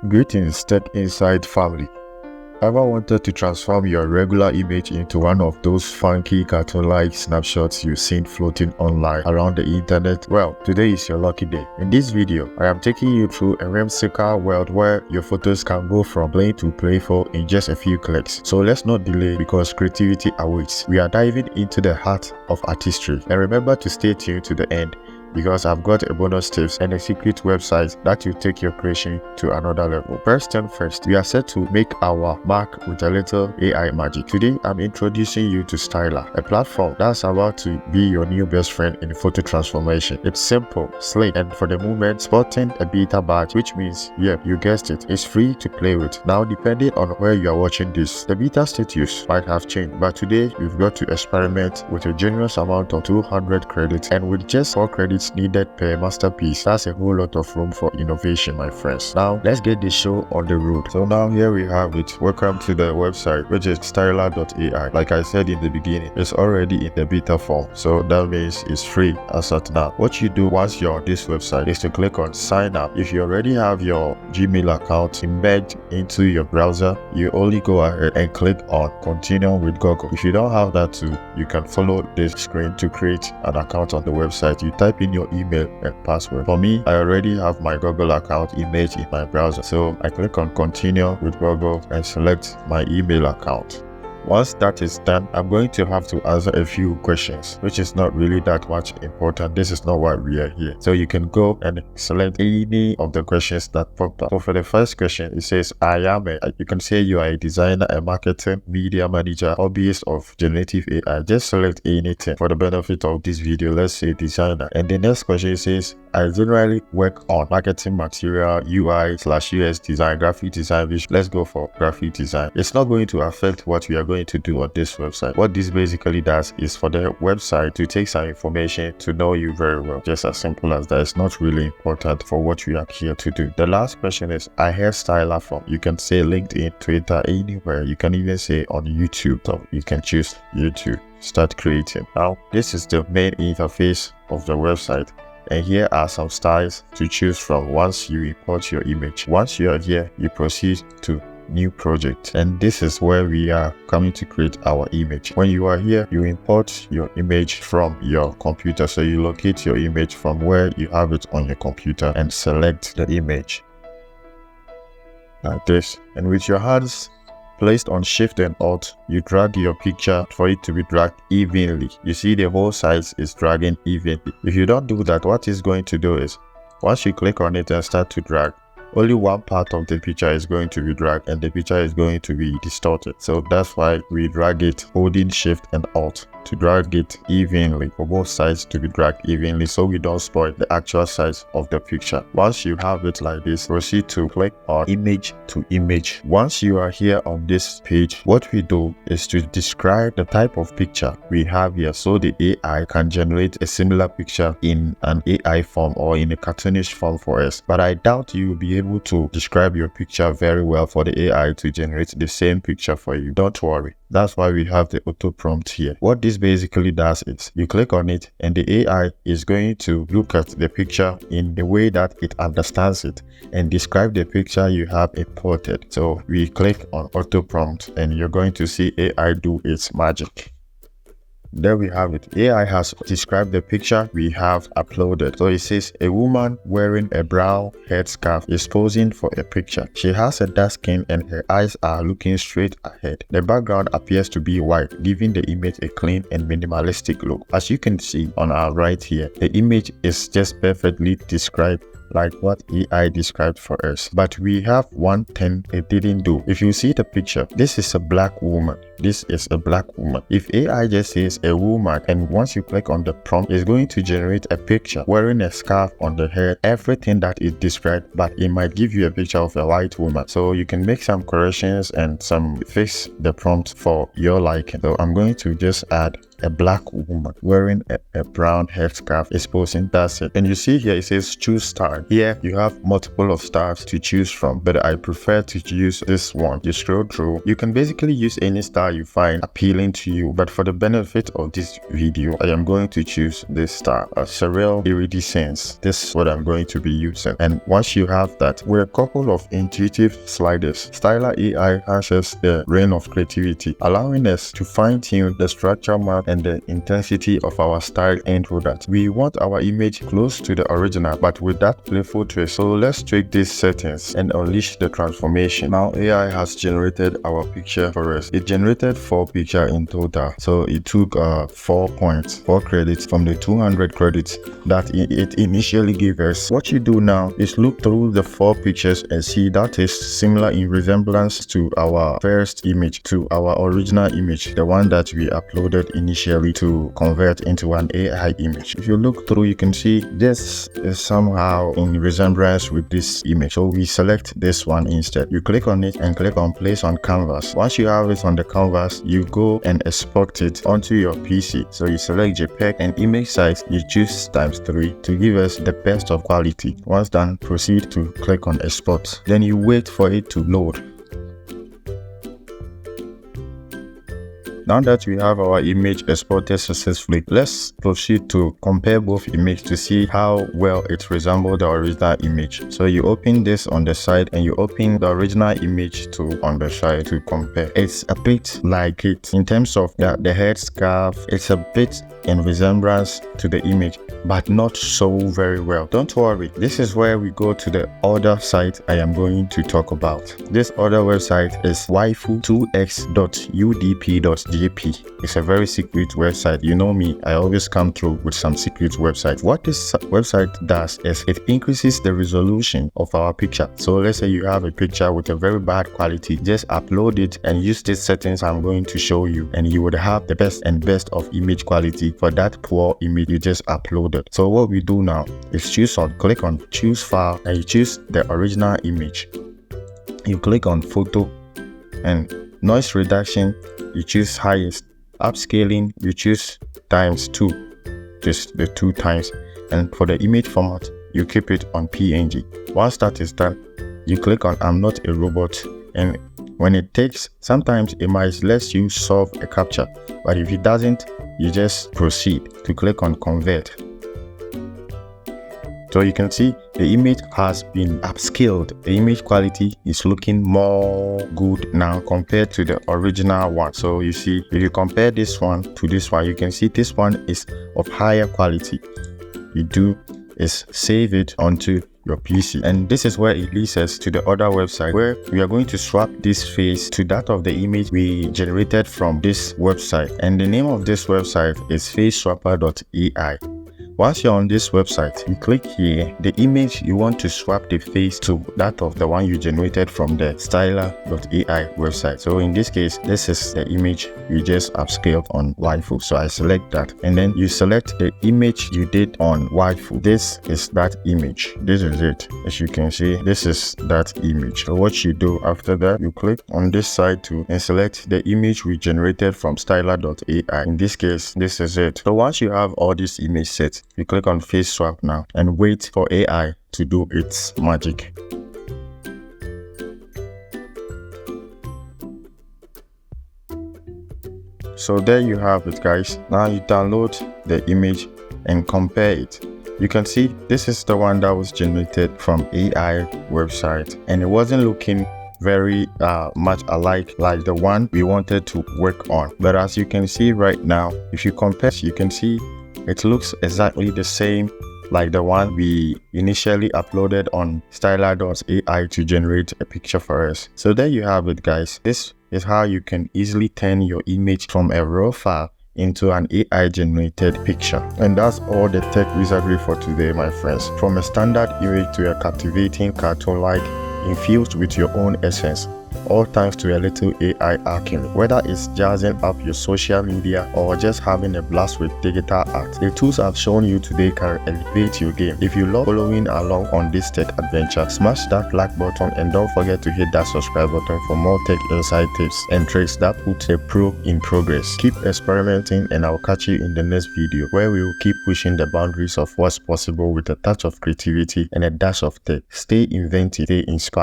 Greetings, Tech Inside family. Ever wanted to transform your regular image into one of those funky cartoon-like snapshots you've seen floating online around the internet? Well, today is your lucky day. In this video, I am taking you through a whimsical world where your photos can go from plain to playful in just a few clicks. So let's not delay because creativity awaits. We are diving into the heart of artistry. And remember to stay tuned to the end, because I've got a bonus tips and a secret website that will take your creation to another level. First and first, we are set to make our mark with a little AI magic. Today, I'm introducing you to Styler, a platform that's about to be your new best friend in photo transformation. It's simple, slick, and for the moment, sporting a beta badge, which means, yeah, you guessed it, it's free to play with. Now, depending on where you are watching this, the beta status might have changed, but today, we've got to experiment with a generous amount of 200 credits, and with just 4 credits needed per masterpiece. That's a whole lot of room for innovation, my friends. Now let's get the show on the road. So now here we have it. Welcome to the website, which is stylized.ai. Like I said in the beginning, it's already in the beta form, so that means it's free as at now. What you do once you're on this website is to click on sign up. If you already have your Gmail account embedded into your browser, you only go ahead and click on continue with Google. If you don't have that too, you can follow this screen to create an account on the website. You type in your email and password. For me, I already have my Google account image in my browser, so I click on continue with Google and select my email account. Once that is done, I'm going to have to answer a few questions, which is not really that much important. This is not why we are here. So you can go and select any of the questions that pop up. So for the first question, it says, you can say you are a designer, a marketing, media manager, hobbyist of generative AI. Just select anything for the benefit of this video. Let's say designer. And the next question says, I generally work on marketing material, UI/UX design, graphic design, which let's go for graphic design. It's not going to affect what we are going to do on this website. What this basically does is for the website to take some information to know you very well. Just as simple as that. It's not really important for what we are here to do. The last question is, I hairstyler from. You can say LinkedIn, Twitter, anywhere. You can even say on YouTube. So you can choose YouTube. Start creating. Now, this is the main interface of the website. And here are some styles to choose from once you import your image. Once you are here, you proceed to new project, and this is where we are coming to create our image. When you are here, you import your image from your computer. So you locate your image from where you have it on your computer and select the image like this. And with your hands placed on Shift and Alt, you drag your picture for it to be dragged evenly. You see the whole size is dragging evenly. If you don't do that, what it's going to do is, once you click on it and start to drag, only one part of the picture is going to be dragged and the picture is going to be distorted. So that's why we drag it holding Shift and Alt to drag it evenly, for both sides to be dragged evenly, so we don't spoil the actual size of the picture. Once you have it like this, proceed to click on image to image. Once you are here on this page, what we do is to describe the type of picture we have here, so the AI can generate a similar picture in an AI form or in a cartoonish form for us. But I doubt you will be able to describe your picture very well for the AI to generate the same picture for you. Don't worry. That's why we have the auto prompt here. What this basically does is you click on it and the AI is going to look at the picture in the way that it understands it and describe the picture you have imported. So we click on auto prompt and you're going to see AI do its magic. There we have it. AI has described the picture we have uploaded. So it says a woman wearing a brown headscarf is posing for a picture. She has a dark skin and her eyes are looking straight ahead. The background appears to be white, giving the image a clean and minimalistic look. As you can see on our right here, the image is just perfectly described like what AI described for us. But we have one thing it didn't do. If you see the picture, this is a black woman. This is a black woman. If AI just says a woman, and once you click on the prompt, it's going to generate a picture wearing a scarf on the head, everything that it described, but it might give you a picture of a white woman. So you can make some corrections and fix the prompt for your liking. So I'm going to just add a black woman wearing a brown headscarf is posing. That's it. And you see here it says choose style. Here you have multiple of styles to choose from, but I prefer to use this one. You scroll through. You can basically use any style you find appealing to you, but for the benefit of this video, I am going to choose this style, a surreal iridescence. This is what I'm going to be using. And once you have that, with a couple of intuitive sliders, Styler AI harnesses the reign of creativity, allowing us to fine-tune the structure map and the intensity of our style end product. We want our image close to the original, but with that playful twist. So let's tweak these settings and unleash the transformation. Now AI has generated our picture for us. It generated 4 pictures in total. So it took 4 points, 4 credits from the 200 credits that it initially gave us. What you do now is look through the 4 pictures and see that is similar in resemblance to our first image, to our original image, the one that we uploaded initially to convert into an AI image. If you look through, you can see this is somehow in resemblance with this image. So we select this one instead. You click on it and click on place on canvas. Once you have it on the canvas, you go and export it onto your PC. So you select JPEG and image size, you choose ×3 to give us the best of quality. Once done, proceed to click on export. Then you wait for it to load. Now that we have our image exported successfully, let's proceed to compare both images to see how well it resembles the original image. So you open this on the side and you open the original image on the side to compare. It's a bit like it in terms of the headscarf. It's a bit in resemblance to the image, but not so very well. Don't worry, this is where we go to the other site I am going to talk about. This other website is waifu2x.udp.jp. It's a very secret website. You know me, I always come through with some secret websites. What this website does is it increases the resolution of our picture. So let's say you have a picture with a very bad quality, just upload it and use these settings I'm going to show you, and you would have the best of image quality for that poor image you just uploaded. So what we do now is click on choose file and you choose the original image. You click on photo and noise reduction, you choose highest. Upscaling, you choose ×2, just the 2 times. And for the image format, you keep it on PNG. Once that is done, you click on I'm not a robot, and when it takes, sometimes it might let you solve a captcha, but if it doesn't, you just proceed to click on convert. So you can see the image has been upscaled. The image quality is looking more good now compared to the original one. So you see, if you compare this one to this one, you can see this one is of higher quality. You do is save it onto your PC, and this is where it leads us to the other website where we are going to swap this face to that of the image we generated from this website, and the name of this website is faceswapper.ai. Once you're on this website, you click here, the image you want to swap the face to that of the one you generated from the styler.ai website. So in this case, this is the image you just upscaled on Waifu. So I select that, and then you select the image you did on Waifu. This is that image. This is it. As you can see, this is that image. So what you do after that, you click on this side too and select the image we generated from styler.ai. In this case, this is it. So once you have all these image sets, you click on face swap now and wait for AI to do its magic. So there you have it, guys. Now you download the image and compare it. You can see this is the one that was generated from AI website, and it wasn't looking very much alike like the one we wanted to work on. But as you can see right now, if you compare, you can see it looks exactly the same like the one we initially uploaded on styler.ai to generate a picture for us. So there you have it, guys. This is how you can easily turn your image from a raw file into an AI generated picture. And that's all the tech wizardry for today, my friends. From a standard image to a captivating cartoon-like infused with your own essence. all thanks to a little AI hacking. Whether it's jazzing up your social media or just having a blast with digital art, the tools I've shown you today can elevate your game. If you love following along on this tech adventure, smash that like button and don't forget to hit that subscribe button for more tech insight tips and tricks that put a pro in progress. Keep experimenting and I'll catch you in the next video where we will keep pushing the boundaries of what's possible with a touch of creativity and a dash of tech. Stay inventive, stay inspired.